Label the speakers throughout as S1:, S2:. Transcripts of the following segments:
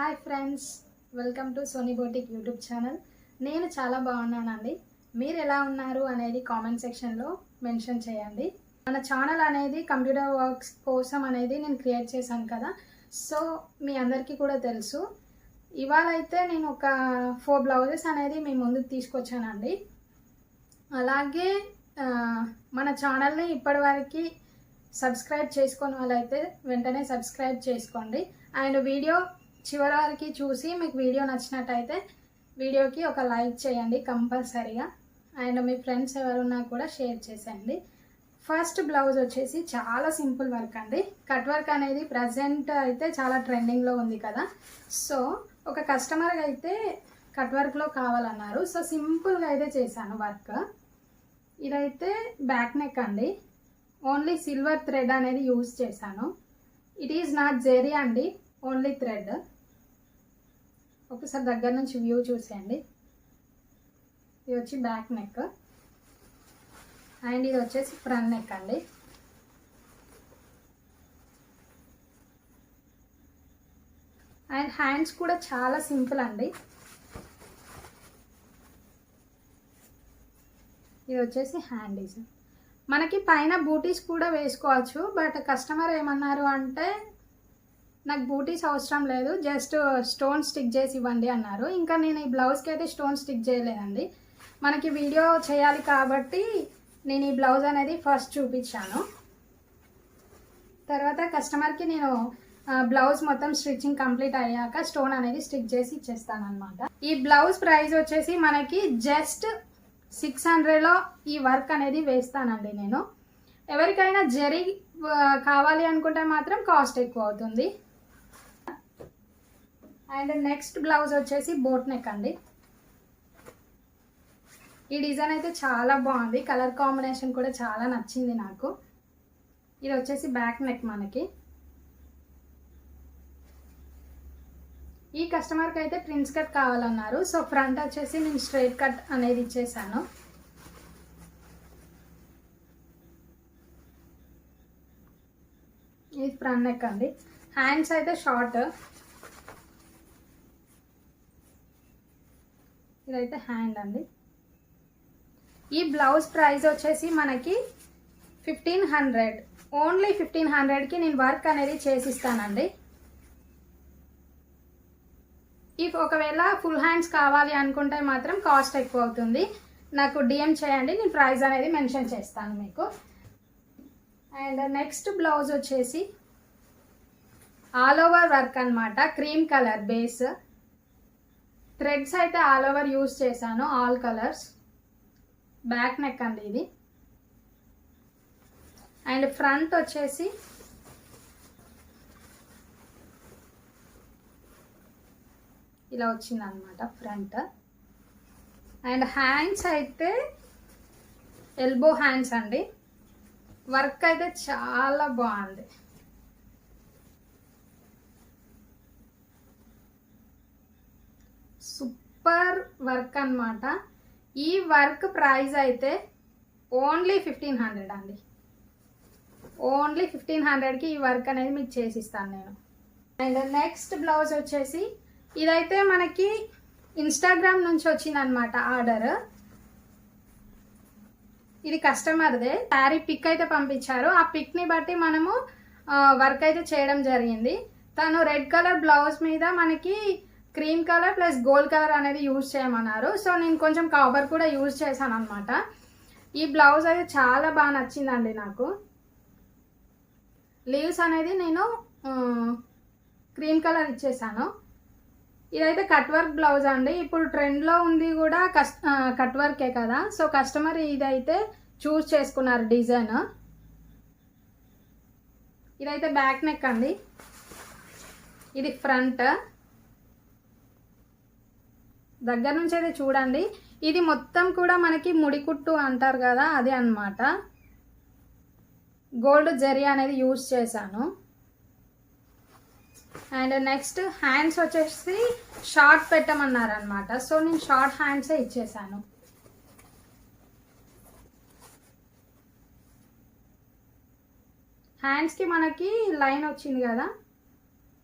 S1: Hi friends, welcome to Soni boutique YouTube channel. నేను చాలా బాగున్నానండి. మీరు ఎలా ఉన్నారు అనేది కామెంట్ సెక్షన్లో మెన్షన్ చేయండి. మన ఛానల్ అనేది కంప్యూటర్ వర్క్స్ కోసం అనేది నేను క్రియేట్ చేశాను కదా, సో మీ అందరికీ కూడా తెలుసు. ఇవాళ అయితే నేను ఒక 4 బ్లౌజెస్ అనేది మీ ముందుకు తీసుకొచ్చానండి. అలాగే మన ఛానల్ని ఇప్పటివరకు సబ్స్క్రైబ్ చేసుకున్న వాళ్ళైతే వెంటనే సబ్స్క్రైబ్ చేసుకోండి. అండ్ వీడియో చివరి వరకు చూసి మీకు వీడియో నచ్చినట్టయితే వీడియోకి ఒక లైక్ చేయండి కంపల్సరీగా. అండ్ మీ ఫ్రెండ్స్ ఎవరున్నా కూడా షేర్ చేసేయండి. ఫస్ట్ బ్లౌజ్ వచ్చేసి చాలా సింపుల్ వర్క్ అండి. కట్ వర్క్ అనేది ప్రజెంట్ అయితే చాలా ట్రెండింగ్లో ఉంది కదా, సో ఒక కస్టమర్ అయితే కట్ వర్క్లో కావాలన్నారు. సో సింపుల్గా అయితే చేశాను వర్క్. ఇదైతే బ్యాక్ నెక్ అండి. ఓన్లీ సిల్వర్ థ్రెడ్ అనేది యూజ్ చేశాను. ఇట్ ఈజ్ నాట్ జెరీ అండి, ఓన్లీ థ్రెడ్. ఒకసారి దగ్గర నుంచి వ్యూ చూసేయండి. ఇది వచ్చి బ్యాక్ నెక్ అండ్ ఇది వచ్చేసి ఫ్రంట్ నెక్ అండి. అండ్ హ్యాండ్స్ కూడా చాలా సింపుల్ అండి. ఇది వచ్చేసి హ్యాండ్ డిజైన్. మనకి పైన బూటీస్ కూడా వేసుకోవచ్చు, బట్ కస్టమర్ ఏమన్నారు అంటే నాకు బూటీస్ అవసరం లేదు, జస్ట్ స్టోన్ స్టిక్ చేసి ఇవ్వండి అన్నారు. ఇంకా నేను ఈ బ్లౌజ్కి అయితే స్టోన్ స్టిక్ చేయలేదండి. మనకి వీడియో చేయాలి కాబట్టి నేను ఈ బ్లౌజ్ అనేది ఫస్ట్ చూపించాను. తర్వాత కస్టమర్కి నేను బ్లౌజ్ మొత్తం స్టిచ్చింగ్ కంప్లీట్ అయ్యాక స్టోన్ అనేది స్టిక్ చేసి ఇచ్చేస్తాను అనమాట. ఈ బ్లౌజ్ ప్రైస్ వచ్చేసి మనకి జస్ట్ 600లో ఈ వర్క్ అనేది వేస్తానండి నేను. ఎవరికైనా జరీ కావాలి అనుకుంటే మాత్రం కాస్ట్ ఎక్కువ అవుతుంది. అండ్ నెక్స్ట్ బ్లౌజ్ వచ్చేసి బోట్ నెక్ అండి. ఈ డిజైన్ అయితే చాలా బాగుంది, కలర్ కాంబినేషన్ కూడా చాలా నచ్చింది నాకు. ఇది వచ్చేసి బ్యాక్ నెక్ మనకి. ఈ కస్టమర్కి అయితే ప్రిన్స్ కట్ కావాలన్నారు, సో ఫ్రంట్ వచ్చేసి నేను స్ట్రైట్ కట్ అనేది ఇచ్చేసాను. ఇది ఫ్రంట్ నెక్ అండి. హ్యాండ్స్ అయితే షార్ట్. ఇదైతే హ్యాండ్ అండి. ఈ బ్లౌజ్ ప్రైస్ వచ్చేసి మనకి 1500, ఓన్లీ 1500కి నేను వర్క్ అనేది చేసిస్తానండి. ఇఫ్ ఒకవేళ ఫుల్ హ్యాండ్స్ కావాలి అనుకుంటే మాత్రం కాస్ట్ ఎక్కువ అవుతుంది. నాకు డిఎం చేయండి, నేను ప్రైస్ అనేది మెన్షన్ చేస్తాను మీకు. అండ్ నెక్స్ట్ బ్లౌజ్ వచ్చేసి ఆల్ ఓవర్ వర్క్ అనమాట. క్రీమ్ కలర్ బేస్, థ్రెడ్స్ అయితే ఆల్ ఓవర్ యూజ్ చేశాను, ఆల్ కలర్స్. బ్యాక్ నెక్ అండి ఇది. అండ్ ఫ్రంట్ వచ్చేసి ఇలా వచ్చింది అనమాట ఫ్రంట్. అండ్ హ్యాండ్స్ అయితే ఎల్బో హ్యాండ్స్ అండి. వర్క్ అయితే చాలా బాగుంది. సూపర్ వర్క్ అనమాట. ఈ వర్క్ ప్రైస్ అయితే ఓన్లీ 1500 అండి. ఓన్లీ 1500కి ఈ వర్క్ అనేది మీకు చేసిస్తాను నేను. అండ్ నెక్స్ట్ బ్లౌజ్ వచ్చేసి ఇదైతే మనకి ఇన్స్టాగ్రామ్ నుంచి వచ్చిందనమాట ఆర్డర్. ఇది కస్టమర్దే. శారీ పిక్ అయితే పంపించారు. ఆ పిక్ని బట్టి మనము వర్క్ అయితే చేయడం జరిగింది. తను రెడ్ కలర్ బ్లౌజ్ మీద మనకి cream colour plus gold colour అనేది యూజ్ చేయమన్నారు. సో నేను కొంచెం కవర్ కూడా యూజ్ చేశాను అనమాట. ఈ బ్లౌజ్ అయితే చాలా బాగా నచ్చిందండి నాకు. లీవ్స్ అనేది నేను క్రీమ్ కలర్ ఇచ్చేసాను. ఇదైతే కట్ వర్క్ బ్లౌజ్ అండి. ఇప్పుడు ట్రెండ్లో ఉంది కూడా కట్ వర్కే కదా, సో కస్టమర్ ఇదైతే చూస్ చేసుకున్నారు డిజైన్. ఇదైతే బ్యాక్ నెక్ అండి. ఇది ఫ్రంట్. దగ్గర నుంచి అయితే చూడండి. ఇది మొత్తం కూడా మనకి ముడికుట్టు అంటారు కదా, అదే అన్నమాట. గోల్డ్ జరీ అనేది యూజ్ చేశాను. అండ్ నెక్స్ట్ హ్యాండ్స్ వచ్చేసి షార్ట్ పెట్టమన్నారు అనమాట, సో నేను షార్ట్ హ్యాండ్సే ఇచ్చేసాను. హ్యాండ్స్కి మనకి లైన్ వచ్చింది కదా,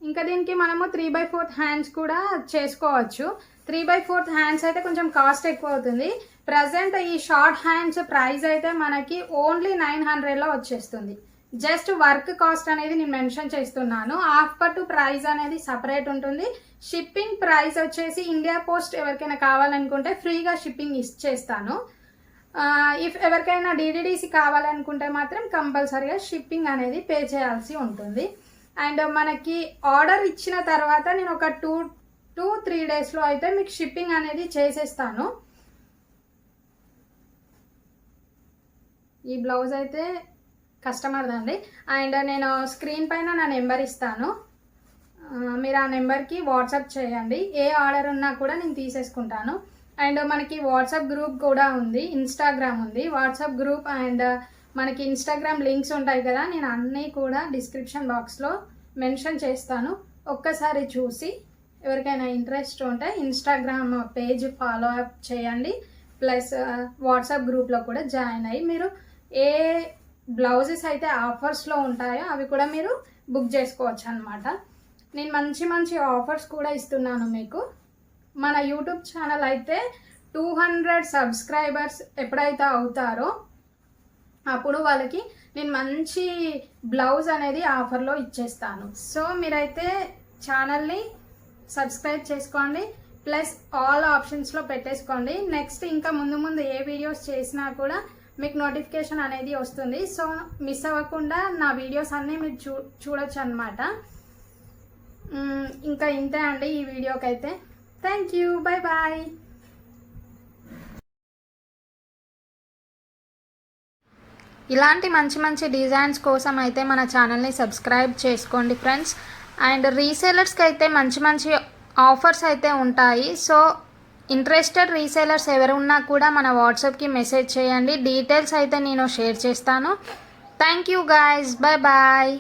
S1: ఇంకా దీనికి మనము 3/4 హ్యాండ్స్ కూడా చేసుకోవచ్చు. 3/4 హ్యాండ్స్ అయితే కొంచెం కాస్ట్ ఎక్కువ అవుతుంది. ప్రజెంట్ ఈ షార్ట్ హ్యాండ్స్ ప్రైస్ అయితే మనకి ఓన్లీ 900లో వచ్చేస్తుంది. జస్ట్ వర్క్ కాస్ట్ అనేది నేను మెన్షన్ చేస్తున్నాను. ఆఫ్టర్ టు ప్రైస్ అనేది సపరేట్ ఉంటుంది. షిప్పింగ్ ప్రైస్ వచ్చేసి ఇండియా పోస్ట్ ఎవరికైనా కావాలనుకుంటే ఫ్రీగా షిప్పింగ్ ఇచ్చేస్తాను. ఇఫ్ ఎవరికైనా డిడిడిసి కావాలనుకుంటే మాత్రం కంపల్సరీగా షిప్పింగ్ అనేది పే చేయాల్సి ఉంటుంది. అండ్ మనకి ఆర్డర్ ఇచ్చిన తర్వాత నేను ఒక 2 to 3 డేస్లో అయితే మీకు షిప్పింగ్ అనేది చేసేస్తాను. ఈ బ్లౌజ్ అయితే కస్టమర్దండి. అండ్ నేను స్క్రీన్ పైన నా నెంబర్ ఇస్తాను, మీరు ఆ నెంబర్కి వాట్సాప్ చేయండి. ఏ ఆర్డర్ ఉన్నా కూడా నేను తీసేసుకుంటాను. అండ్ మనకి వాట్సాప్ గ్రూప్ కూడా ఉంది, ఇన్స్టాగ్రామ్ ఉంది. వాట్సాప్ గ్రూప్ అండ్ మనకి ఇన్స్టాగ్రామ్ లింక్స్ ఉంటాయి కదా, నేను అన్నీ కూడా డిస్క్రిప్షన్ బాక్స్లో మెన్షన్ చేస్తాను. ఒక్కసారి చూసి ఎవరికైనా ఇంట్రెస్ట్ ఉంటే ఇన్స్టాగ్రామ్ పేజ్ ఫాలో అప్ చేయండి. ప్లస్ వాట్సాప్ గ్రూప్లో కూడా జాయిన్ అయ్యి మీరు ఏ బ్లౌజెస్ అయితే ఆఫర్స్లో ఉంటాయో అవి కూడా మీరు బుక్ చేసుకోవచ్చు అనమాట. నేను మంచి మంచి ఆఫర్స్ కూడా ఇస్తున్నాను మీకు. మన యూట్యూబ్ ఛానల్ అయితే 200 సబ్స్క్రైబర్స్ ఎప్పుడైతే అవుతారో అప్పుడు వాళ్ళకి నేను మంచి బ్లౌజ్ అనేది ఆఫర్లో ఇచ్చేస్తాను. సో మీరైతే ఛానల్ని సబ్స్క్రైబ్ చేసుకోండి, ప్లస్ ఆల్ ఆప్షన్స్లో పెట్టేసుకోండి. నెక్స్ట్ ఇంకా ముందు ముందు ఏ వీడియోస్ చేసినా కూడా మీకు నోటిఫికేషన్ అనేది వస్తుంది. సో మిస్ అవ్వకుండా నా వీడియోస్ అన్నీ మీరు చూడొచ్చు అనమాట. ఇంకా ఇంతే అండి ఈ వీడియోకి అయితే. Thank you, bye bye. ఇలాంటి మంచి మంచి డిజైన్స్ కోసం అయితే మన ఛానల్ని సబ్స్క్రైబ్ చేసుకోండి ఫ్రెండ్స్. అండ్ రీసేలర్స్కి అయితే మంచి మంచి ఆఫర్స్ అయితే ఉంటాయి. సో ఇంట్రెస్టెడ్ రీసేలర్స్ ఎవరు ఉన్నా కూడా మన వాట్సాప్కి మెసేజ్ చేయండి. డీటెయిల్స్ అయితే నేను షేర్ చేస్తాను. Thank you guys, bye bye.